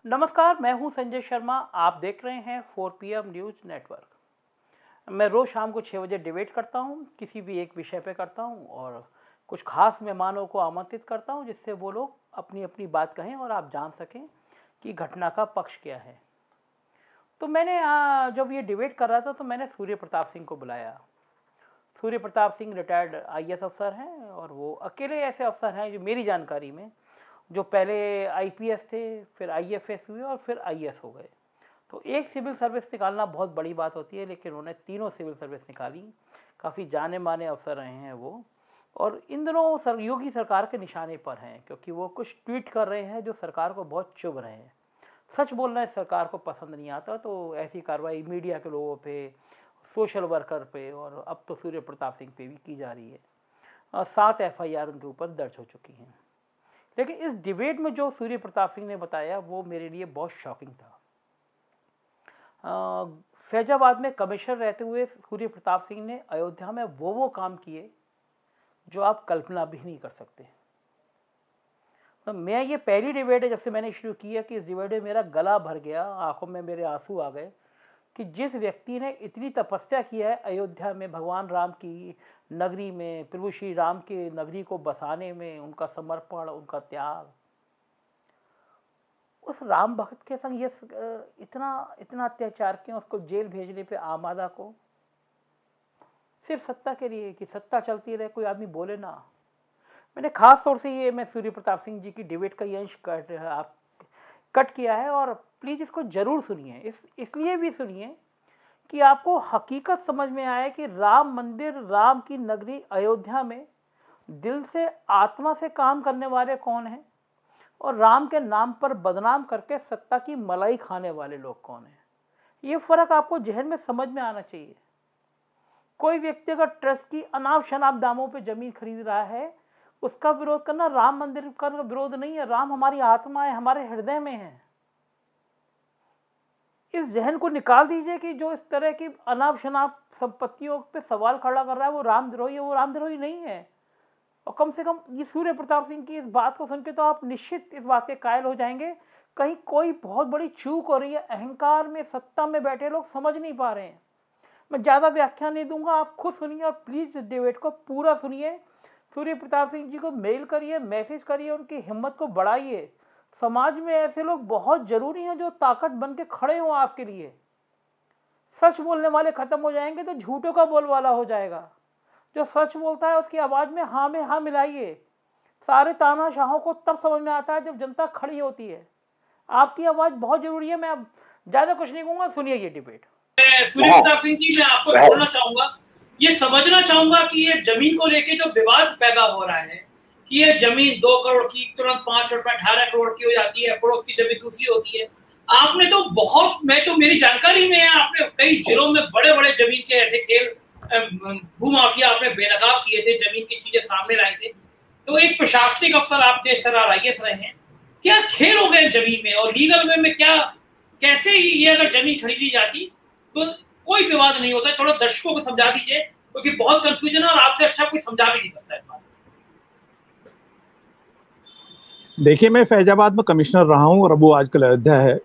नमस्कार, मैं हूं संजय शर्मा। आप देख रहे हैं 4PM न्यूज़ नेटवर्क। मैं रोज़ शाम को 6 बजे डिबेट करता हूं, किसी भी एक विषय पे करता हूं और कुछ खास मेहमानों को आमंत्रित करता हूं जिससे वो लोग अपनी अपनी बात कहें और आप जान सकें कि घटना का पक्ष क्या है। तो मैंने जब ये डिबेट कर रहा था तो मैंने सूर्य प्रताप सिंह को बुलाया। सूर्य प्रताप सिंह रिटायर्ड IAS अफसर हैं और वो अकेले ऐसे अफसर हैं जो मेरी जानकारी में जो पहले IPS थे, फिर IFS हुए और फिर IS हो गए। तो एक सिविल सर्विस निकालना बहुत बड़ी बात होती है, लेकिन उन्होंने तीनों सिविल सर्विस निकाली। काफ़ी जाने माने अफसर रहे हैं वो, और इन दिनों योगी सरकार के निशाने पर हैं क्योंकि वो कुछ ट्वीट कर रहे हैं जो सरकार को बहुत चुभ रहे हैं। सच बोलना है सरकार को पसंद नहीं आता, तो ऐसी कार्रवाई मीडिया के लोगों पे, सोशल वर्कर पे और अब तो सूर्य प्रताप सिंह पे भी की जा रही है। 7 FIR उनके ऊपर दर्ज हो चुकी हैं। लेकिन इस डिबेट में जो सूर्य प्रताप सिंह ने बताया वो मेरे लिए बहुत शॉकिंग था। फैजाबाद में कमिश्नर रहते हुए सूर्य प्रताप सिंह ने अयोध्या में वो काम किए जो आप कल्पना भी नहीं कर सकते। तो मैं ये पहली डिबेट है जब से मैंने शुरू किया कि इस डिबेट में मेरा गला भर गया, आंखों में मेरे आंसू आ गए कि जिस व्यक्ति ने इतनी तपस्या की है अयोध्या में भगवान राम की नगरी में, प्रभु श्री राम के नगरी को बसाने में, उनका समर्पण, उनका त्याग, उस राम भक्त के संग ये इतना इतना अत्याचार किया, उसको जेल भेजने पे आमादा को, सिर्फ सत्ता के लिए कि सत्ता चलती रहे, कोई आदमी बोले ना। मैंने खास तौर से ये मैं सूर्य प्रताप सिंह जी की डिबेट का ये अंश कट किया है और प्लीज़ इसको ज़रूर सुनिए। इसलिए भी सुनिए कि आपको हकीकत समझ में आए कि राम मंदिर, राम की नगरी अयोध्या में दिल से, आत्मा से काम करने वाले कौन हैं और राम के नाम पर बदनाम करके सत्ता की मलाई खाने वाले लोग कौन हैं। ये फ़र्क आपको जहन में समझ में आना चाहिए। कोई व्यक्ति अगर ट्रस्ट की अनाप शनाप दामों पे ज़मीन खरीद रहा है, उसका विरोध करना राम मंदिर का विरोध नहीं है। राम हमारी आत्मा है, हमारे हृदय में है। इस जहन को निकाल दीजिए कि जो इस तरह की अनाप शनाप संपत्तियों पे सवाल खड़ा कर रहा है वो रामद्रोही है। वो रामद्रोही नहीं है। और कम से कम ये सूर्य प्रताप सिंह की इस बात को सुन के तो आप निश्चित इस बात के कायल हो जाएंगे, कहीं कोई बहुत बड़ी चूक हो रही है। अहंकार में, सत्ता में बैठे लोग समझ नहीं पा रहे हैं। मैं ज़्यादा व्याख्या नहीं दूंगा, आप खुद सुनिए और प्लीज़ इस डिबेट को पूरा सुनिए। सूर्य प्रताप सिंह जी को मेल करिए, मैसेज करिए, उनकी हिम्मत को बढ़ाइए। समाज में ऐसे लोग बहुत जरूरी हैं जो ताकत बन के खड़े हों आपके लिए। सच बोलने वाले खत्म हो जाएंगे तो झूठों का बोलवाला हो जाएगा। जो सच बोलता है उसकी आवाज में हाँ मिलाइए। सारे तानाशाहों को तब समझ में आता है जब जनता खड़ी होती है। आपकी आवाज बहुत जरूरी है। मैं अब ज्यादा कुछ नहीं कहूंगा, सुनिए ये डिबेट। सूर्य प्रताप सिंह जी, मैं आपको जोड़ना चाहूंगा, ये समझना चाहूंगा कि ये जमीन को लेके जो विवाद पैदा हो रहा है कि ये जमीन 2 करोड़ की तुरंत 5 रुपए 18 करोड़ की हो जाती है, पड़ोस की जमीन दूसरी होती है। आपने तो बहुत, मैं तो मेरी जानकारी में है, आपने कई जिलों में बड़े बड़े जमीन के ऐसे खेल, भूमाफिया आपने बेनकाब किए थे, जमीन की चीजें सामने लाए थे। तो एक प्रशासनिक अफसर आप देश सरकार IAS रहे हैं, क्या खेल हो गए जमीन में और लीगल में क्या, कैसे ये अगर जमीन खरीदी जाती तो कोई विवाद नहीं होता। थोड़ा दर्शकों को समझा दीजिए क्योंकि बहुत कंफ्यूजन है और आपसे अच्छा कोई समझा भी नहीं सकता है। देखिए, मैं फैजाबाद में कमिश्नर रहा हूं और अब वो आजकल अयोध्या है।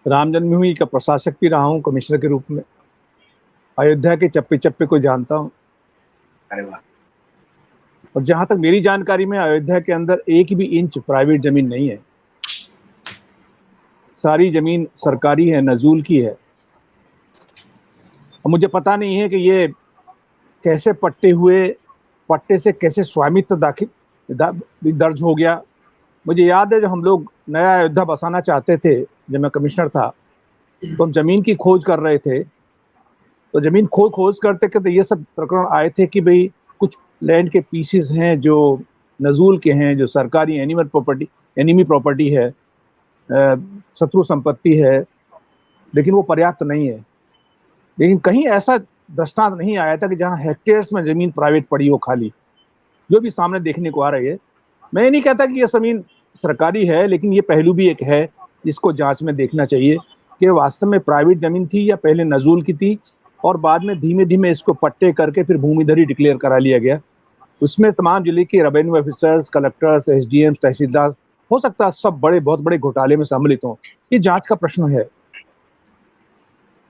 राम जन्मभूमि का प्रशासक भी रहा हूं कमिश्नर के रूप में। अयोध्या के चप्पे चप्पे को जानता हूं। अरे वाह। और जहां तक मेरी जानकारी में अयोध्या के अंदर एक भी इंच प्राइवेट जमीन नहीं है। सारी जमीन सरकारी है, नजूल की है। और मुझे पता नहीं है कि ये कैसे पट्टे से कैसे स्वामित्व दर्ज हो गया। मुझे याद है जब हम लोग नया अयोध्या बसाना चाहते थे, जब मैं कमिश्नर था, तो हम जमीन की खोज कर रहे थे। तो जमीन खोज करते करते ये सब प्रकरण आए थे कि भाई कुछ लैंड के पीसेस हैं जो नजूल के हैं, जो सरकारी एनिमी प्रॉपर्टी है, शत्रु संपत्ति है, लेकिन वो पर्याप्त नहीं है। लेकिन कहीं ऐसा दृष्टांत नहीं आया था कि जहां हेक्टेयर्स में जमीन प्राइवेट पड़ी हो खाली, जो भी सामने देखने को आ रही है। मैं नहीं कहता कि ये जमीन सरकारी है, लेकिन ये पहलू भी एक है जिसको जांच में देखना चाहिए कि वास्तव में प्राइवेट जमीन थी या पहले नजूल की थी और बाद में धीमे धीमे इसको पट्टे करके फिर भूमिधरी डिक्लेयर करा लिया गया। उसमें तमाम जिले के रेवेन्यू ऑफिसर्स, कलेक्टर्स, SDM, तहसीलदार हो सकता है सब बहुत बड़े घोटाले में सम्मिलित हों। ये जांच का प्रश्न है।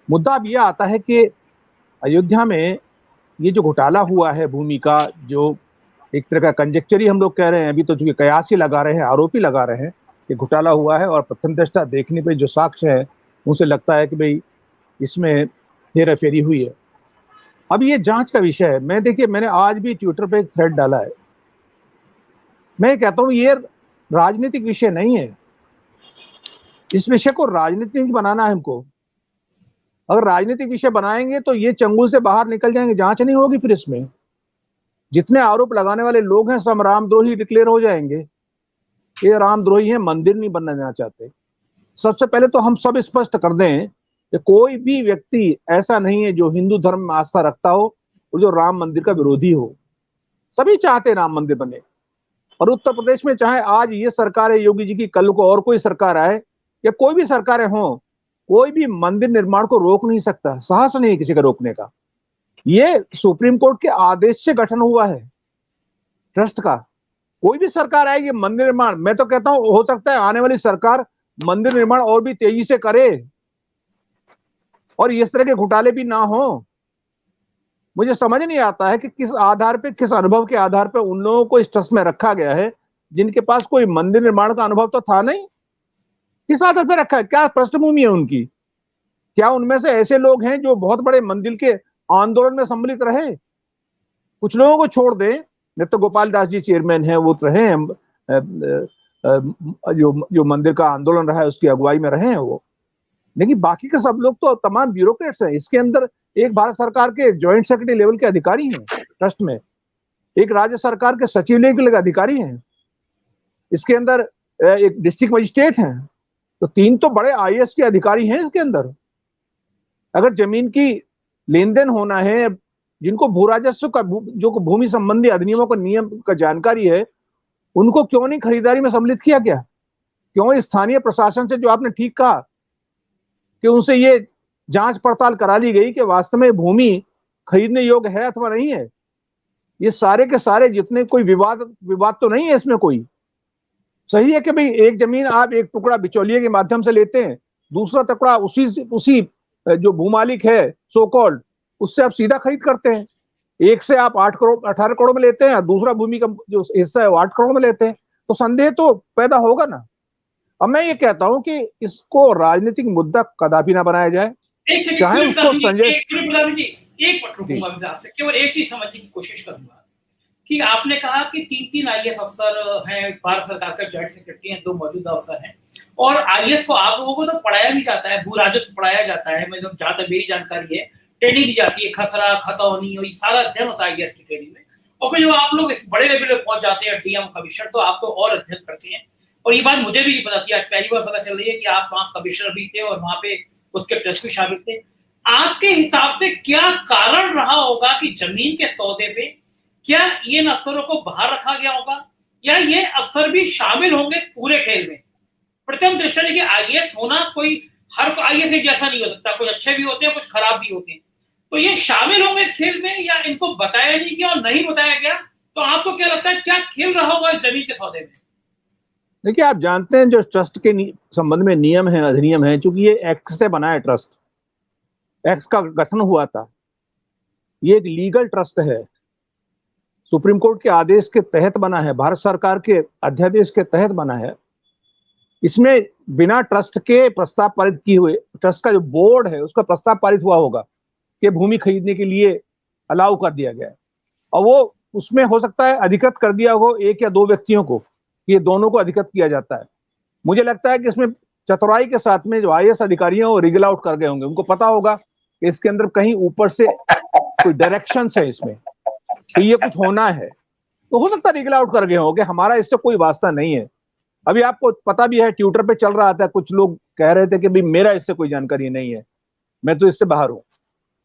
मुद्दा अब यह आता है कि अयोध्या में ये जो घोटाला हुआ है भूमि का, जो एक तरह का कंजेक्चर ही हम लोग कह रहे हैं, अभी तो चूंकि कयास ही लगा रहे हैं, आरोप ही लगा रहे हैं कि घोटाला हुआ है, और प्रथम दृष्टा देखने पे जो साक्ष्य है उनसे लगता है कि भाई इसमें हेराफेरी हुई है। अब ये जांच का विषय है। मैंने आज भी ट्विटर पे एक थ्रेड डाला है। मैं कहता हूं ये राजनीतिक विषय नहीं है। इस विषय को राजनीतिक बनाना है हमको। अगर राजनीतिक विषय बनाएंगे तो ये चंगुल से बाहर निकल जाएंगे, जांच नहीं होगी। फिर इसमें जितने आरोप लगाने वाले लोग हैं सब रामद्रोही डिक्लेयर हो जाएंगे। ये रामद्रोही हैं, मंदिर नहीं बनना देना चाहते। सबसे पहले तो हम सब स्पष्ट कर दें कि कोई भी व्यक्ति ऐसा नहीं है जो हिंदू धर्म में आस्था रखता हो और जो राम मंदिर का विरोधी हो। सभी चाहते हैं राम मंदिर बने। और उत्तर प्रदेश में चाहे आज ये सरकार है योगी जी की, कल को और कोई सरकार आए या कोई भी सरकारें हों, कोई भी मंदिर निर्माण को रोक नहीं सकता। साहस नहीं है किसी का रोकने का। ये सुप्रीम कोर्ट के आदेश से गठन हुआ है ट्रस्ट का। कोई भी सरकार आएगी मंदिर निर्माण, मैं तो कहता हूं हो सकता है आने वाली सरकार मंदिर निर्माण और भी तेजी से करे और इस तरह के घोटाले भी ना हो। मुझे समझ नहीं आता है कि किस आधार पे, किस अनुभव के आधार पे उन लोगों को इस ट्रस्ट में रखा गया है जिनके पास कोई मंदिर निर्माण का अनुभव तो था नहीं। किस आधार पे रखा है? क्या पृष्ठभूमि है उनकी? क्या उनमें से ऐसे लोग हैं जो बहुत बड़े मंदिर के आंदोलन में सम्मिलित रहे? कुछ लोगों को छोड़ दें, नित्य गोपाल दास जी चेयरमैन है, वो रहे हैं, जो मंदिर का आंदोलन रहा है उसकी अगुवाई में रहे हैं वो, लेकिन बाकी के सब लोग तो तमाम ब्यूरोक्रेट्स हैं। इसके अंदर एक भारत सरकार के जॉइंट सेक्रेटरी लेवल के अधिकारी हैं ट्रस्ट में, एक राज्य सरकार के सचिव लेवल के अधिकारी हैं, इसके अंदर एक डिस्ट्रिक्ट मजिस्ट्रेट हैं, तो 3 तो बड़े आईएएस के अधिकारी हैं इसके अंदर। अगर जमीन की लेन देन होना है, जिनको भू राजस्व का, जो भूमि संबंधी अधिनियमों का नियम का जानकारी है, उनको क्यों नहीं खरीदारी में सम्मिलित किया गया? क्यों स्थानीय प्रशासन से, जो आपने ठीक कहा कि उनसे ये जांच पड़ताल करा ली गई कि वास्तव में भूमि खरीदने योग्य है अथवा नहीं है? ये सारे के सारे जितने, कोई विवाद तो नहीं है इसमें कोई। सही है कि भाई एक जमीन आप एक टुकड़ा बिचौलिए के माध्यम से लेते हैं, दूसरा टुकड़ा उसी जो भूमालिक है सो कॉल्ड, उससे आप सीधा खरीद करते हैं। एक से आप 8 करोड़ 18 करोड़ में लेते हैं, दूसरा भूमि का जो हिस्सा है वो 8 करोड़ में लेते हैं, तो संदेह तो पैदा होगा ना। अब मैं ये कहता हूं कि इसको राजनीतिक मुद्दा कदापि ना बनाया जाए। चाहे उसको संजय केवल एक चीज समझने की कोशिश करूंगा कि आपने कहा कि 3 आईएएस अफसर हैं, भारत सरकार का जॉइंट सेक्रेटरी हैं, 2 मौजूदा अफसर हैं, और आईएएस को आप लोगों को तो पढ़ाया भी जाता है, भू राजस्व पढ़ाया जाता है, मतलब जहां तक मेरी जानकारी है ट्रेनिंग दी जाती है, खसरा खतौनी और ये सारा अध्ययन होता है आईएएस की ट्रेनिंग में। और फिर जब आप लोग इस बड़े लेवल पे पहुंच जाते हैं डीएम कमिश्नर, तो आप तो और अध्ययन करते हैं। और ये बात मुझे भी नहीं पता थी, आज पहली बार पता चल रही है कि आप वहाँ कमिश्नर भी थे और वहां पे उसके ट्रस्ट भी शामिल थे। आपके हिसाब से क्या कारण रहा होगा कि जमीन के सौदे पे क्या इन अफसरों को बाहर रखा गया होगा, या ये अफसर भी शामिल होंगे पूरे खेल में? प्रथम दृष्टया देखिए, आईएएस होना कोई हर आईएएस एक जैसा नहीं हो सकता, कुछ अच्छे भी होते हैं, कुछ खराब भी होते हैं। तो ये शामिल होंगे इस खेल में या इनको बताया नहीं गया और नहीं बताया गया? तो आपको क्या लगता है क्या खेल रहा होगा इस जमीन के सौदे में? देखिए, आप जानते हैं जो ट्रस्ट के संबंध में नियम है, अधिनियम है, चूंकि ये एक्ट से बना है, ट्रस्ट एक्ट का गठन हुआ था, ये एक लीगल ट्रस्ट है, सुप्रीम कोर्ट के आदेश के तहत बना है, भारत सरकार के अध्यादेश के तहत बना है। इसमें बिना ट्रस्ट के प्रस्ताव पारित किए हुए, ट्रस्ट का जो बोर्ड है उसका प्रस्ताव पारित हुआ होगा कि भूमि खरीदने के लिए अलाउ कर दिया गया है, और वो उसमें हो सकता है अधिकृत कर दिया हो 1 या 2 व्यक्तियों को, ये दोनों को अधिकृत किया जाता है। मुझे लगता है कि इसमें चतुराई के साथ में जो आईएएस अधिकारी हैं वो रिगल आउट कर गए होंगे, उनको पता होगा कि इसके अंदर कहीं ऊपर से कोई डायरेक्शन है इसमें कि ये कुछ होना है, तो हो सकता है रिगल आउट कर गए होंगे, हमारा इससे कोई वास्ता नहीं है। अभी आपको पता भी है, ट्विटर पे चल रहा था, कुछ लोग कह रहे थे कि भाई मेरा इससे कोई जानकारी नहीं है, मैं तो इससे बाहर हूं,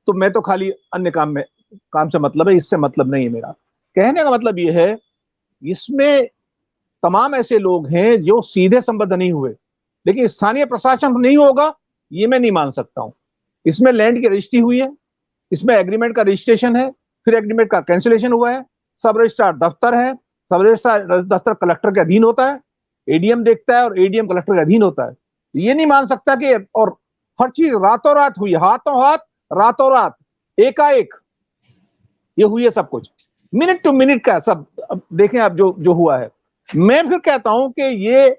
तो मैं तो खाली अन्य काम से मतलब है, इससे मतलब नहीं है मेरा। कहने का मतलब ये है, इसमें तमाम ऐसे लोग हैं जो सीधे संबद्ध नहीं हुए, लेकिन स्थानीय प्रशासन नहीं होगा ये मैं नहीं मान सकता हूं। इसमें लैंड की रजिस्ट्री हुई है, इसमें एग्रीमेंट का रजिस्ट्रेशन है, फिर एग्रीमेंट का कैंसिलेशन हुआ है, सब रजिस्ट्रार दफ्तर है, सब रजिस्ट्रार दफ्तर कलेक्टर के अधीन होता है, एडीएम देखता है और एडीएम कलेक्टर के अधीन होता है। तो ये नहीं मान सकता कि, और हर चीज रातों रात हुई, हाथों हाथ, रातों रात, एकाएक ये हुई है सब कुछ, मिनट टू मिनट का सब। अब देखें आप जो जो हुआ है। मैं फिर कहता हूं कि ये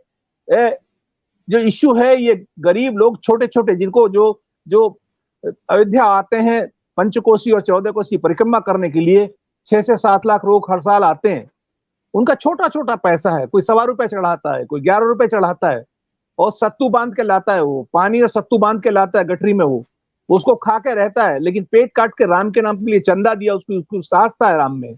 जो इश्यू है, ये गरीब लोग छोटे छोटे जिनको जो जो अयोध्या आते हैं पंचकोसी और 14 कोसी परिक्रमा करने के लिए, 6 से 7 लाख लोग हर साल आते हैं, उनका छोटा छोटा पैसा है, कोई 1.25 रुपए चढ़ाता है, कोई 11 रुपए चढ़ाता है, और सत्तू बांध के लाता है, वो पानी और सत्तू बांध के लाता है गठरी में, वो उसको खा के रहता है, लेकिन पेट काट के राम के नाम के लिए चंदा दिया, उसकी आस्था है राम में,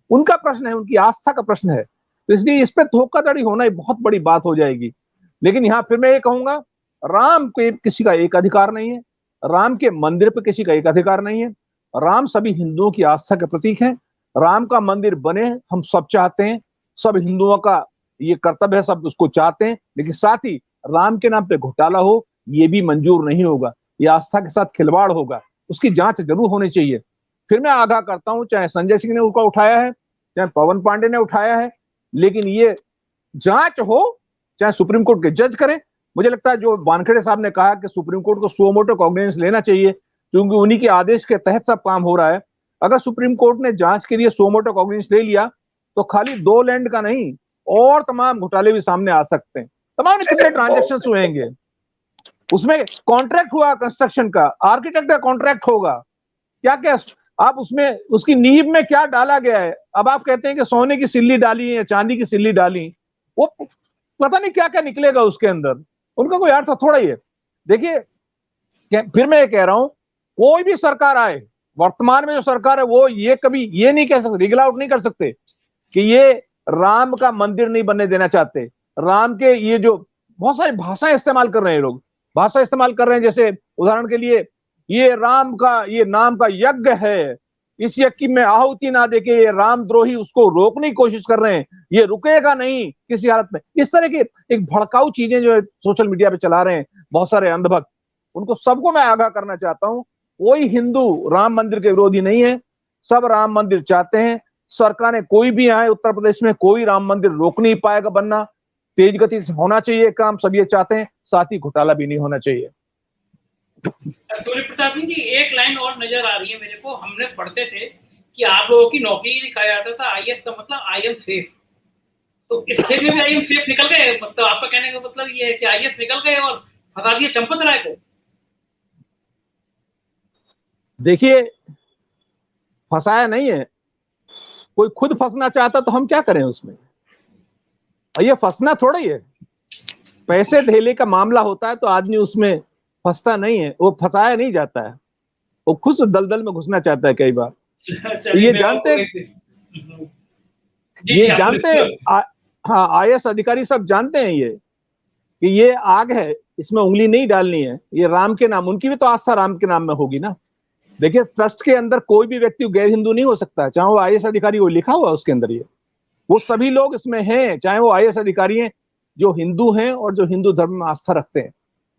उनका प्रश्न है, उनकी आस्था का प्रश्न है। तो इसलिए इस पे धोखाधड़ी होना एक बहुत बड़ी बात हो जाएगी। लेकिन यहां फिर मैं ये कहूंगा, राम पे किसी का एक अधिकार नहीं है, राम के मंदिर पे किसी का एक अधिकार नहीं है। राम सभी हिंदुओं की आस्था के प्रतीक है। राम का मंदिर बने, हम सब चाहते हैं, सब हिंदुओं का ये कर्तव्य है, सब उसको चाहते हैं, लेकिन साथ ही राम के नाम पे घोटाला हो, ये भी मंजूर नहीं होगा। ये आस्था के साथ खिलवाड़ होगा, उसकी जांच जरूर होनी चाहिए। फिर मैं आगाह करता हूं, चाहे संजय सिंह ने उसका उठाया है, चाहे पवन पांडे ने उठाया है, लेकिन ये जांच हो, चाहे सुप्रीम कोर्ट के जज करें। मुझे लगता है जो वानखेड़े साहब ने कहा कि सुप्रीम कोर्ट को सुओ मोटो कॉग्निजेंस लेना चाहिए, क्योंकि उन्हीं के आदेश के तहत सब काम हो रहा है। अगर सुप्रीम कोर्ट ने जांच के लिए सुओ मोटो कॉग्निजेंस ले लिया, तो खाली 2 लैंड का नहीं, और तमाम घोटाले भी सामने आ सकते हैं। तमाम कितने ट्रांजेक्शन हुएंगे, उसमें कॉन्ट्रैक्ट हुआ कंस्ट्रक्शन का, आर्किटेक्ट का कॉन्ट्रैक्ट होगा, क्या क्या आप उसमें, उसकी नींव में क्या डाला गया है। अब आप कहते हैं कि सोने की सिल्ली डाली है या चांदी की सिल्ली डाली, वो पता नहीं क्या क्या निकलेगा उसके अंदर, उनका कोई अर्थ थोड़ा ही है। देखिए, फिर मैं ये कह रहा हूं, कोई भी सरकार आए, वर्तमान में जो सरकार है, वो ये कभी ये नहीं कह सकते, रिगल आउट नहीं कर सकते कि ये राम का मंदिर नहीं बनने देना चाहते। राम के ये जो बहुत सारी भाषाएं इस्तेमाल कर रहे हैं लोग, भाषा इस्तेमाल कर रहे हैं, जैसे उदाहरण के लिए, ये राम का ये नाम का यज्ञ है, इस यज्ञ में आहुति ना देके ये रामद्रोही उसको रोकने की कोशिश कर रहे हैं, ये रुकेगा नहीं किसी हालत में। इस तरह की एक भड़काऊ चीजें जो है सोशल मीडिया पे चला रहे हैं बहुत सारे अंधभक्त, उनको सबको मैं आगाह करना चाहता हूं, कोई हिंदू राम मंदिर के विरोधी नहीं है, सब राम मंदिर चाहते हैं। सरकारें कोई भी आए उत्तर प्रदेश में, कोई राम मंदिर रोक नहीं पाएगा बनना। तेज गति से होना चाहिए काम, सब ये चाहते हैं, साथ ही घोटाला भी नहीं होना चाहिए। सूर्य प्रताप सिंह जी, एक लाइन और नजर आ रही है मेरे को, हमने पढ़ते थे कि आप लोगों की नौकरी नहीं कहा जाता था, आईएएस का मतलब आई एम सेफ, तो इस खेल में भी आई एम सेफ निकल गए, मतलब आपका कहने का मतलब ये है कि आईएएस निकल गए और फंसा दिए चंपत राय को। देखिए, फंसाया नहीं है, कोई खुद फंसना चाहता तो हम क्या करें उसमें, ये फंसना थोड़ा ही है। पैसे धेले का मामला होता है तो आदमी उसमें फंसता नहीं है, वो फंसाया नहीं जाता है, वो खुद दलदल में घुसना चाहता है कई बार। ये जानते हैं हाँ, आईएएस अधिकारी सब जानते हैं ये कि ये आग है, इसमें उंगली नहीं डालनी है, ये राम के नाम, उनकी भी तो आस्था राम के नाम में होगी ना। देखिए, ट्रस्ट के अंदर कोई भी व्यक्ति गैर हिंदू नहीं हो सकता, चाहे वो आईएएस अधिकारी हो, लिखा हुआ उसके अंदर ये, वो सभी लोग इसमें हैं, चाहे वो आईएएस अधिकारी हैं जो हिंदू हैं और जो हिंदू धर्म में आस्था रखते हैं।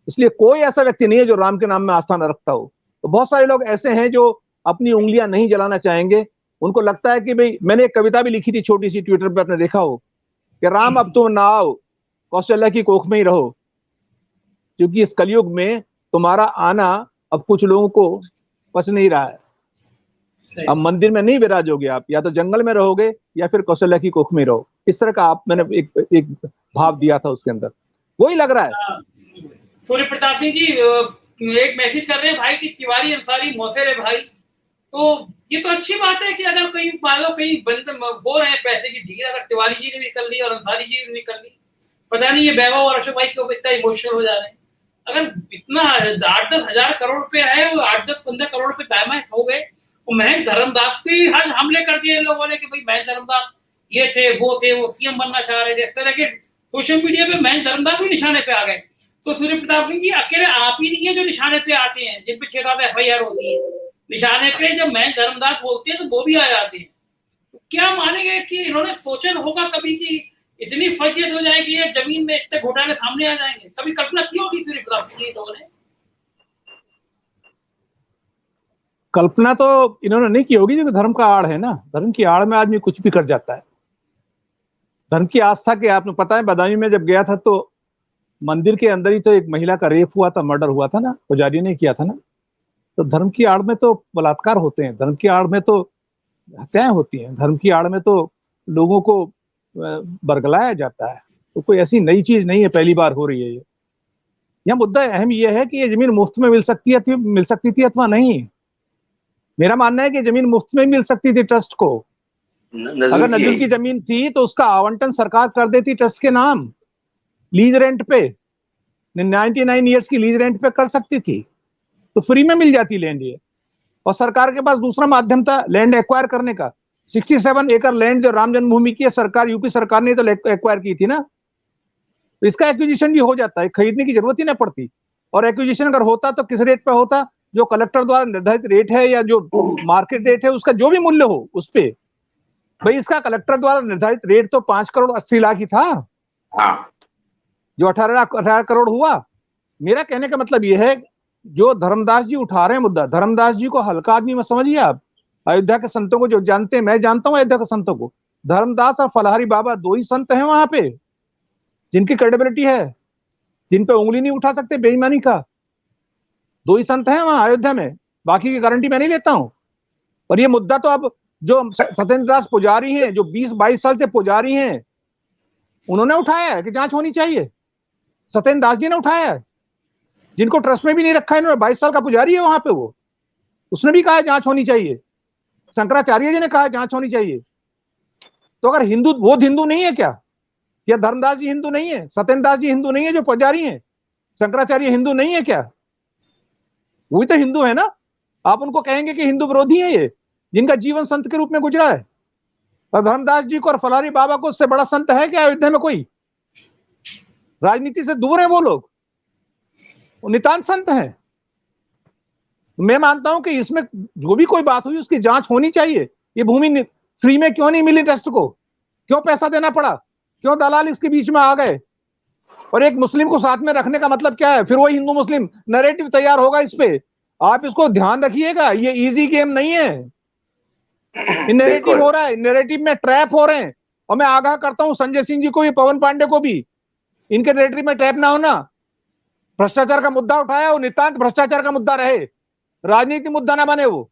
इसलिए कोई ऐसा व्यक्ति नहीं है जो राम के नाम में आस्था न रखता हो। तो बहुत सारे लोग ऐसे हैं जो अपनी उंगलियां नहीं जलाना चाहेंगे, उनको लगता है कि भाई, मैंने एक कविता भी लिखी थी छोटी सी, ट्विटर पे आपने देखा हो, कि राम अब तुम ना आओ, कौशल्या की कोख में ही रहो, क्योंकि इस कलयुग में तुम्हारा आना अब कुछ लोगों को पच नहीं रहा है। अब मंदिर में नहीं विराजोगे आप, या तो जंगल में रहोगे या फिर कौशल्या की कोख में रहो। इस तरह का आप, मैंने एक भाव दिया था उसके अंदर, वही लग रहा है। सूर्य प्रताप सिंह जी एक मैसेज कर रहे हैं भाई कि तिवारी अंसारी मौसेरे भाई, तो ये तो अच्छी बात है कि अगर कहीं मान लो कहीं बंद हो रहे हैं पैसे की डील, अगर तिवारी जी ने भी कर ली और अंसारी जी ने भी कर ली, पता नहीं ये वैभव और अशोक भाई क्यों इतना इमोशनल हो जा रहे हैं। अगर इतना 8-10 हजार करोड़ रुपया है, वो 8-10-15 करोड़ रुपए डायमंड हो गए, वो महेंद्र धर्मदास पे आज हमले कर दिए इन लोगों ने कि भाई महेंद्र धर्मदास ये थे, वो सीएम बनना चाह रहे थे, इस तरह के सोशल मीडिया पे महेंद्र धर्मदास भी निशाने पे आ गए। तो सूर्य प्रताप सिंह जी, अकेले आप ही नहीं है जो निशाने पे आते हैं, जिन पे 6-7 FIR होती है निशाने पे, जब महेंद्र धर्मदास बोलते हैं तो वो भी आ जाते हैं। तो क्या मानेंगे कि इन्होंने सोचा होगा कभी कि इतनी फजीयत हो जाएगी, ये जमीन में इतने घोटाले सामने आ जाएंगे, कभी कल्पना की होगी सूर्य प्रताप सिंह जी लोगों ने? कल्पना तो इन्होंने नहीं की होगी, क्योंकि धर्म का आड़ है ना, धर्म की आड़ में आदमी कुछ भी कर जाता है। धर्म की आस्था के, आपने पता है बदायूं में जब गया था तो मंदिर के अंदर ही तो एक महिला का रेप हुआ था, मर्डर हुआ था ना, पुजारी ने किया था ना। तो धर्म की आड़ में तो बलात्कार होते हैं, धर्म की आड़ में तो हत्याएं होती हैं, धर्म की आड़ में तो लोगों को बरगलाया जाता है। तो कोई ऐसी नई चीज नहीं है, पहली बार हो रही है ये। यह मुद्दा अहम यह है कि ये जमीन मुफ्त में मिल सकती थी अथवा नहीं। मेरा मानना है कि जमीन मुफ्त में मिल सकती थी ट्रस्ट को। अगर नजूल की जमीन थी तो उसका आवंटन सरकार कर देती ट्रस्ट के नाम, लीज रेंट पे, 99 ईयर्स की लीज रेंट पे कर सकती थी, तो फ्री में मिल जाती लैंड ये। और सरकार के पास दूसरा माध्यम था लैंड एक्वायर करने का। 67 एकड़ लैंड जो राम जन्मभूमि की सरकार, यूपी सरकार ने तो एक्वायर की थी ना, तो इसका एक्विजिशन भी हो जाता है, खरीदने की जरूरत ही ना पड़ती। और एक्विजिशन अगर होता तो किस रेट पे होता? जो कलेक्टर द्वारा निर्धारित रेट है या जो मार्केट रेट है उसका जो भी मूल्य हो उस पे। भाई इसका कलेक्टर द्वारा निर्धारित रेट तो 5 करोड़ 80 लाख ही था, जो 18 करोड़ हुआ। मेरा कहने का मतलब यह है, जो धर्मदास जी उठा रहे हैं मुद्दा, धर्मदास जी को हल्का आदमी मत समझिए आप। अयोध्या के संतों को जो जानते हैं, मैं जानता हूं अयोध्या के संतों को, धर्मदास और फलहारी बाबा दो ही संत हैं वहां पे जिनकी क्रेडिबिलिटी है, जिन पे उंगली नहीं उठा सकते बेईमानी का। दो ही संत हैं वहां अयोध्या में, बाकी की गारंटी मैं नहीं लेता हूं। और ये मुद्दा तो अब जो सत्येंद्र दास पुजारी हैं, जो 20-22 साल से पुजारी हैं, उन्होंने उठाया है कि जांच होनी चाहिए। सत्येंद्र दास जी ने उठाया है, जिनको ट्रस्ट में भी नहीं रखा है इन्होंने। 22 साल का पुजारी है वहां पे वो, उसने भी कहा है जांच होनी चाहिए। शंकराचार्य जी ने कहा जांच होनी चाहिए। तो अगर हिंदू, वो हिंदू नहीं है क्या? या धर्मदास जी हिंदू नहीं है? सत्येंद्र दास जी हिंदू नहीं है जो पुजारी हैं? शंकराचार्य हिंदू नहीं है क्या? वही तो हिंदू है ना। आप उनको कहेंगे कि हिंदू विरोधी है ये, जिनका जीवन संत के रूप में गुजरा है। और धर्मदास जी को और फलारी बाबा को उससे बड़ा संत है क्या अयोध्या में कोई? राजनीति से दूर है वो लोग, वो नितांत संत हैं। मैं मानता हूं कि इसमें जो भी कोई बात हुई उसकी जांच होनी चाहिए। ये भूमि फ्री में क्यों नहीं मिली ट्रस्ट को? क्यों पैसा देना पड़ा? क्यों दलाल इसके बीच में आ गए? और एक मुस्लिम को साथ में रखने का मतलब क्या है? फिर वही हिंदू मुस्लिम नैरेटिव तैयार होगा इस पे। आप इसको ध्यान रखिएगा, ये इजी गेम नहीं है। नैरेटिव हो रहा है, नैरेटिव में ट्रैप हो रहे हैं। और मैं आगाह करता हूं संजय सिंह जी को भी, पवन पांडे को भी, इनके नैरेटिव में ट्रैप ना होना। भ्रष्टाचार का मुद्दा उठाया, वो नितांत भ्रष्टाचार का मुद्दा रहे, राजनीतिक मुद्दा ना बने। वो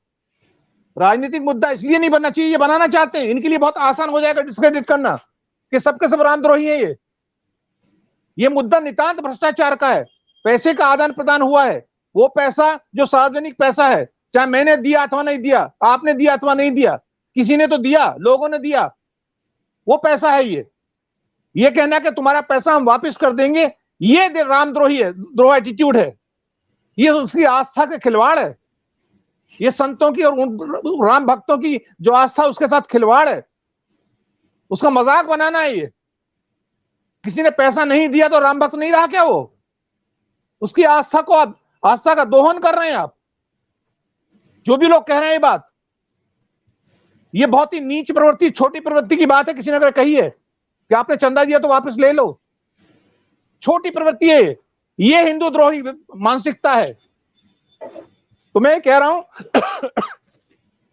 राजनीतिक मुद्दा इसलिए नहीं बनना चाहिए, ये बनाना चाहते हैं, इनके लिए बहुत आसान हो जाएगा डिस्क्रेडिट करना कि सबके सब रामद्रोही है। ये मुद्दा नितांत भ्रष्टाचार का है। पैसे का आदान प्रदान हुआ है, वो पैसा जो सार्वजनिक पैसा है, चाहे मैंने दिया अथवा नहीं दिया, आपने दिया अथवा नहीं दिया, किसी ने तो दिया, लोगों ने दिया, वो पैसा है। ये कहना कि तुम्हारा पैसा हम वापस कर देंगे, ये रामद्रोही है, द्रोह एटीट्यूड है। ये उसकी आस्था के खिलवाड़ है। ये संतों की और राम भक्तों की जो आस्था उसके साथ खिलवाड़ है, उसका मजाक बनाना है। ये किसी ने पैसा नहीं दिया तो राम भक्त नहीं रहा क्या? वो उसकी आस्था को आप, आस्था का दोहन कर रहे हैं आप। जो भी लोग कह रहे हैं ये बात, ये बहुत ही नीच प्रवृत्ति, छोटी प्रवृत्ति की बात है। किसी ने अगर कही है कि आपने चंदा दिया तो वापस ले लो, छोटी प्रवृत्ति है ये हिंदू द्रोही मानसिकता है। तो मैं कह रहा हूं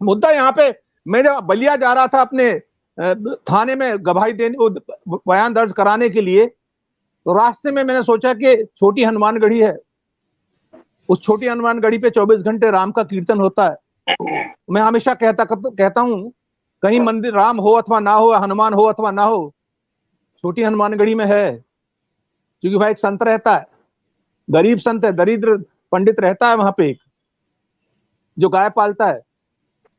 मुद्दा यहां पे, मैं जब बलिया जा रहा था अपने थाने में गवाही देने, बयान दर्ज कराने के लिए, तो रास्ते में मैंने सोचा कि छोटी हनुमानगढ़ी है, उस छोटी हनुमानगढ़ी पे 24 घंटे राम का कीर्तन होता है। मैं हमेशा कहता हूं, कहीं मंदिर राम हो अथवा ना हो, हनुमान हो अथवा ना हो, छोटी हनुमानगढ़ी में है। क्योंकि भाई एक संत रहता है, गरीब संत है, दरिद्र पंडित रहता है वहां पे, एक जो गाय पालता है।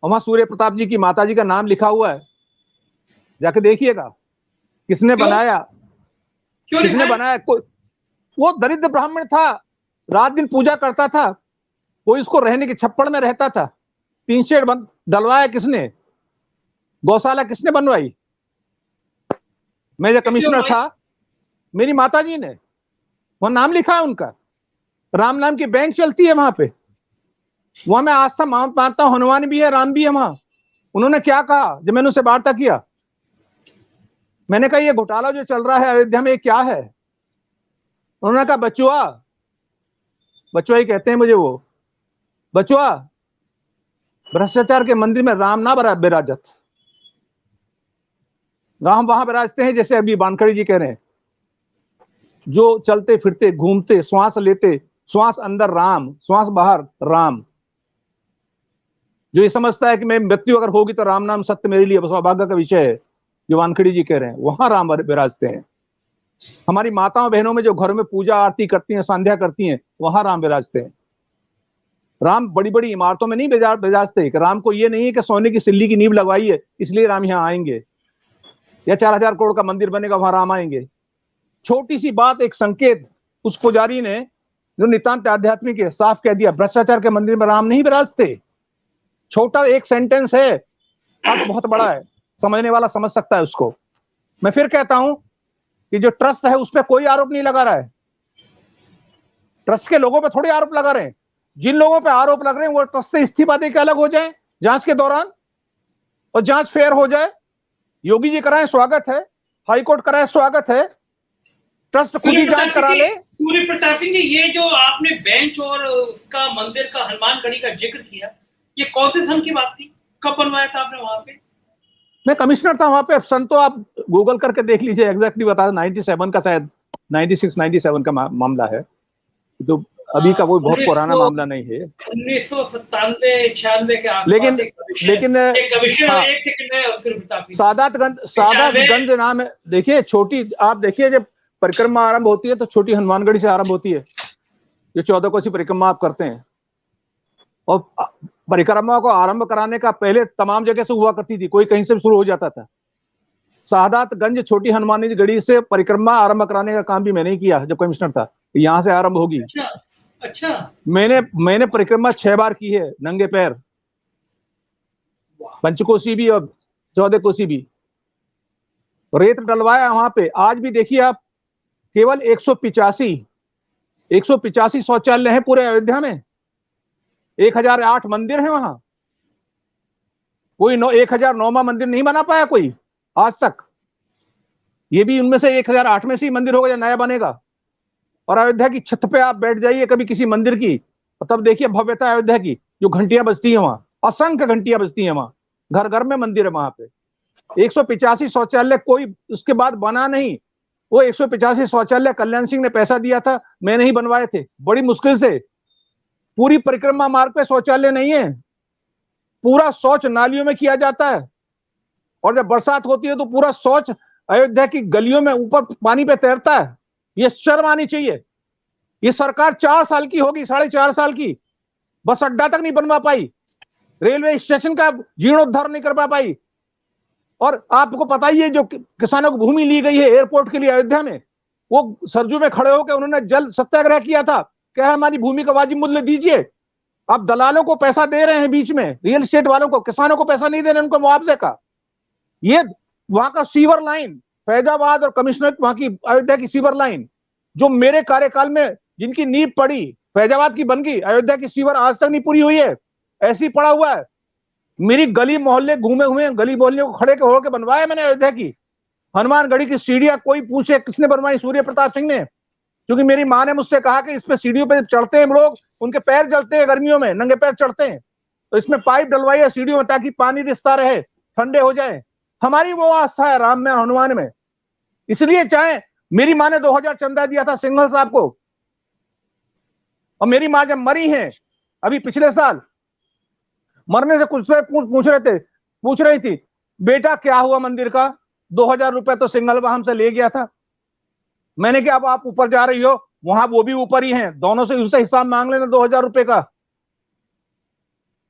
और वहां सूर्य प्रताप जी की माता जी का नाम लिखा हुआ है, जाके देखिएगा किसने बनाया, किसने बनाया। वो दरिद्र ब्राह्मण था, रात दिन पूजा करता था, कोई उसको रहने की छप्पड़ में रहता था। 3 शेड डलवाया किसने? गौशाला किसने बनवाई? मैं जब कमिश्नर था, मेरी माता जी ने, वहां नाम लिखा है उनका, राम नाम की बैंक चलती है वहां पे। वहां मैं आस्था मानता हूं, हनुमान भी है, राम भी है वहां। उन्होंने क्या कहा जब मैंने उनसे वार्ता किया? मैंने कहा ये घोटाला जो चल रहा है अयोध्या में, ये क्या है? उन्होंने कहा बचुआ, बचुआ ही कहते हैं मुझे वो, बचुआ, भ्रष्टाचार के मंदिर में राम ना विराजत। राम वहां विराजते हैं जैसे अभी वानखड़े जी कह रहे हैं, जो चलते फिरते घूमते श्वास लेते, श्वास अंदर राम, श्वास बाहर राम, जो ये समझता है कि मैं मृत्यु अगर होगी तो राम नाम सत्य मेरे लिए सौभाग्य का विषय है, जो वानखड़ी जी कह रहे हैं, वहां राम विराजते हैं। हमारी माताओं बहनों में जो घर में पूजा आरती करती हैं, संध्या करती हैं, वहां राम विराजते हैं। राम बड़ी बड़ी इमारतों में नहीं विराजते। राम को ये नहीं है कि सोने की सिल्ली की नींव लगवाई है इसलिए राम यहाँ आएंगे, या 4000 करोड़ का मंदिर बनेगा वहां राम आएंगे। छोटी सी बात, एक संकेत, उस पुजारी ने जो नितांत आध्यात्मिक है साफ कह दिया, भ्रष्टाचार के मंदिर में राम नहीं विराजते। छोटा एक सेंटेंस है, अर्थ बहुत बड़ा है, समझने वाला समझ सकता है उसको। मैं फिर कहता हूं कि जो ट्रस्ट है उस पर कोई आरोप नहीं लगा रहा है, ट्रस्ट के लोगों पे थोड़ी आरोप लगा रहे हैं। जिन लोगों पे आरोप लग रहे हैं वो ट्रस्ट से इस्तीफा देकर अलग हो जाए जांच के दौरान, और जांच फेयर हो जाए। योगी जी कराएं, स्वागत है, हाईकोर्ट कराए, स्वागत है, ट्रस्ट खुद ही जांच करा ले। सूर्य प्रताप सिंह जी, ये जो आपने बेंच और उसका मंदिर का हनुमानगढ़ी का जिक्र किया, ये कौन से सन की बात थी? कब बनवाया था आपने वहां पे? मैं कमिश्नर था वहां पे। सन तो आप गूगल करके देख लीजिए, एग्जैक्टली बता, 97 का शायद, 96-97 का मामला है, तो अभी का कोई बहुत पुराना मामला नहीं है। 1997-96 के आसपास लेकिन सादातगंज नाम है। देखिए छोटी, आप देखिए जब परिक्रमा आरंभ होती है तो छोटी हनुमानगढ़ी से आरंभ होती है, जो 14 कोसी परिक्रमा आप करते हैं। और परिक्रमा को आरंभ कराने का पहले तमाम जगह से हुआ करती थी, कोई कहीं से भी शुरू हो जाता था। सादातगंज छोटी हनुमानगढ़ी से परिक्रमा आरंभ कराने का काम भी मैंने ही किया जब कमिश्नर था, यहां से आरंभ होगी। अच्छा, मैंने परिक्रमा 6 बार की है नंगे पैर, पंचकोसी भी और 14 कोसी भी, रेत डलवाया वहां पे। आज भी देखिए आप, केवल 185 शौचालय हैं पूरे अयोध्या में, 1008 मंदिर हैं वहां, कोई 1009वां मंदिर नहीं बना पाया कोई आज तक। ये भी उनमें से 1008 में से ही मंदिर होगा या नया बनेगा। और अयोध्या की छत पे आप बैठ जाइए कभी किसी मंदिर की, और तब देखिए भव्यता अयोध्या की, जो घंटियां बजती हैं वहां, असंख्य घंटियां बजती हैं वहां, घर घर में मंदिर है वहां पे। 185 शौचालय कोई उसके बाद बना नहीं। वो 185 शौचालय कल्याण सिंह ने पैसा दिया था, मैंने ही बनवाए थे बड़ी मुश्किल से। पूरी परिक्रमा मार्ग पे शौचालय नहीं है, पूरा शौच नालियों में किया जाता है, और जब बरसात होती है तो पूरा शौच अयोध्या की गलियों में ऊपर पानी पे तैरता है। ये शर्म आनी चाहिए। ये सरकार 4 साल की होगी, 4.5 साल की, बस अड्डा तक नहीं बनवा पाई, रेलवे स्टेशन का जीर्णोद्धार नहीं कर पाई। और आपको पता ही है, जो किसानों को भूमि ली गई है एयरपोर्ट के लिए अयोध्या में, वो सरजू में खड़े होकर उन्होंने जल सत्याग्रह किया था, कह हमारी भूमि का वाजिब मूल्य दीजिए। आप दलालों को पैसा दे रहे हैं बीच में, रियल एस्टेट वालों को, किसानों को पैसा नहीं दे रहे उनको मुआवजे का। ये वहां का सीवर लाइन, फैजाबाद और कमिश्नरेट, वहां की अयोध्या की सीवर लाइन, जो मेरे कार्यकाल में जिनकी नींव पड़ी, फैजाबाद की बन गई, अयोध्या की सीवर आज तक नहीं पूरी हुई है, ऐसी पड़ा हुआ है। मेरी गली मोहल्ले घूमे हुए, गली मोहल्ले को खड़े होकर बनवाया मैंने अयोध्या की। हनुमानगढ़ी की सीढ़ियां कोई पूछे किसने बनवाई? सूर्य प्रताप सिंह ने। क्योंकि मेरी माँ ने मुझसे कहा कि इस पे सीढ़ियों पे चढ़ते हैं लोग, उनके पैर जलते हैं गर्मियों में, नंगे पैर चढ़ते हैं, तो इसमें पाइप डलवाइए सीढ़ियों में ताकि पानी रिसता रहे, ठंडे हो जाए। हमारी वो आस्था है राम में, हनुमान में। इसलिए चाहे मेरी माँ ने 2000 चंदा दिया था सिंघल साहब को, और मेरी माँ जब मरी है अभी पिछले साल, मरने से कुछ पूछ रही थी, बेटा क्या हुआ मंदिर का? 2000 रुपए तो सिंघलवा हमसे ले गया था। मैंने कहा अब आप ऊपर जा रही हो, वहां वो भी ऊपर ही हैं, दोनों से उससे हिसाब मांग लेना 2000 रुपए का।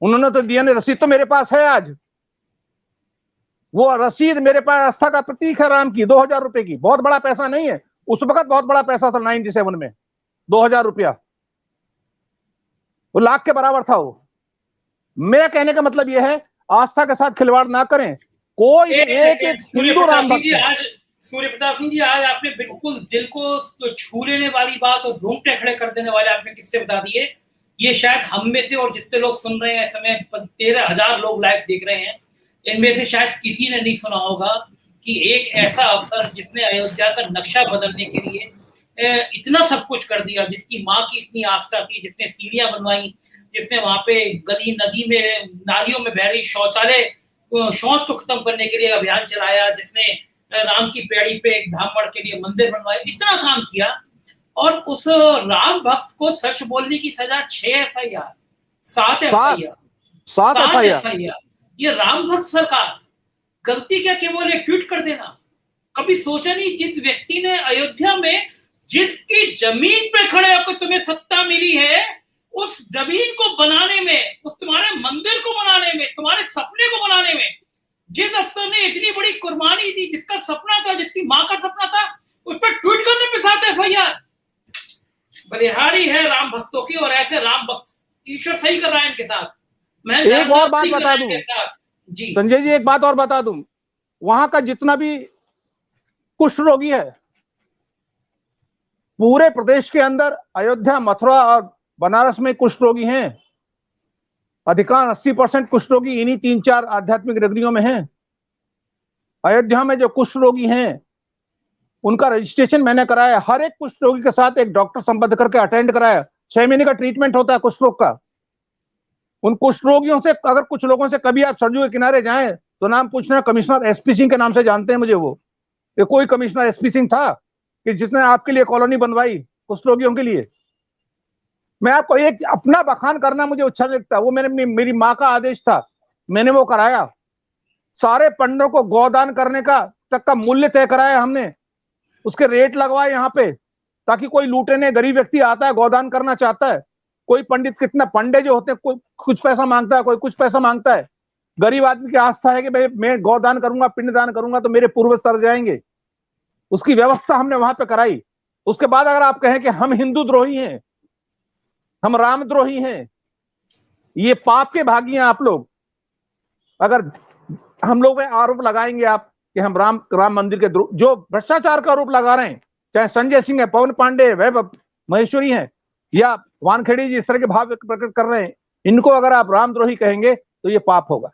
उन्होंने तो दिया नहीं, रसीद तो मेरे पास है आज, वो रसीद मेरे पास आस्था का प्रतीक है राम की, 2000 रुपए की। बहुत बड़ा पैसा नहीं है, उस वक्त बहुत बड़ा पैसा था 97 में, 2000 रुपया, वो लाख के बराबर था वो। मेरा कहने का मतलब यह है, आस्था के साथ खिलवाड़ ना करें। कोई एक हिंदू राम भक्त। सूर्य प्रताप सिंह जी, आज आपने बिल्कुल दिल को छू लेने वाली बात और रोंगटे खड़े कर देने वाले आपने किस्से बता दिए। ये शायद हम में से और जितने लोग सुन रहे हैं इस समय, 13,000 लोग लाइव देख रहे हैं, इनमें से शायद किसी ने नहीं सुना होगा कि एक ऐसा अफसर जिसने अयोध्या का नक्शा बदलने के लिए इतना सब कुछ कर दिया, जिसकी माँ की इतनी आस्था थी, जिसने सीढ़ियां बनवाई, जिसने वहां पे गली नदी में नालियों में बह रही शौचालय, शौच को खत्म करने के लिए अभियान चलाया, जिसने राम की पेड़ी पे एक ब्राह्मण के लिए मंदिर बनवाए, इतना काम किया। और उस राम भक्त को सच बोलने की सजा 6 FIR, 7 FIR। ये राम भक्त सरकार, गलती क्या केवल एक ट्वीट कर देना? कभी सोचा नहीं जिस व्यक्ति ने अयोध्या में जिसकी जमीन पे खड़े होकर तुम्हें सत्ता मिली है, उस जमीन को बनाने में, उस तुम्हारे मंदिर को बनाने में, तुम्हारे सपने को बनाने में जिस अफसर ने इतनी बड़ी कुर्बानी दी, जिसका सपना था, जिसकी मां का सपना था, उस पर ट्वीट करने पे 7 FIR। बलिहारी है राम भक्तों की, और ऐसे राम भक्त ईश्वर सही कर रहा है इनके साथ। मैं एक और बात बता दूं जी संजय जी, एक बात और बता दूं, वहां का जितना भी कुष्ठ रोगी है पूरे प्रदेश के अंदर, अयोध्या, मथुरा और बनारस में कुष्ठ रोगी हैं। अधिकांश 80% कुष्ठ रोगी इन्हीं 3-4 आध्यात्मिक नगरियों में हैं। अयोध्या में जो कुष्ठ रोगी हैं उनका रजिस्ट्रेशन मैंने कराया। हर एक कुष्ठ रोगी के साथ एक डॉक्टर संबद्ध करके अटेंड कराया। 6 महीने का ट्रीटमेंट होता है कुष्ठ रोग का। उन कुष्ठ रोगियों से, अगर कुछ लोगों से कभी आप सरजू के किनारे जाएं तो नाम पूछना, कमिश्नर SP सिंह के नाम से जानते हैं मुझे। वो कोई कमिश्नर SP सिंह था कि जिसने आपके लिए कॉलोनी बनवाई कुष्ठ रोगियों के लिए? मैं आपको एक अपना बखान करना मुझे अच्छा लगता, वो मैंने मेरी माँ का आदेश था, मैंने वो कराया। सारे पंडों को गोदान करने का तक का मूल्य तय कराया हमने, उसके रेट लगवाए यहाँ पे, ताकि कोई लूटे नहीं। गरीब व्यक्ति आता है, गोदान करना चाहता है, कोई पंडित, कितना पंडे जो होते हैं, कोई कुछ पैसा मांगता है, कोई कुछ पैसा मांगता है। गरीब आदमी की आस्था है कि भाई मैं गोदान करूंगा, पिंडदान करूंगा तो मेरे पूर्वज तर जाएंगे। उसकी व्यवस्था हमने वहां पे कराई। उसके बाद अगर आप कहें कि हम हिंदू द्रोही हैं, हम रामद्रोही हैं, ये पाप के भागी हैं आप लोग। अगर हम लोग पे आरोप लगाएंगे आप कि हम राम मंदिर के जो भ्रष्टाचार का आरोप लगा रहे हैं, चाहे संजय सिंह है, पवन पांडे, वैभव महेश्वरी हैं, या वानखेड़ी जी इस तरह के भाव प्रकट कर रहे हैं, इनको अगर आप रामद्रोही कहेंगे तो ये पाप होगा।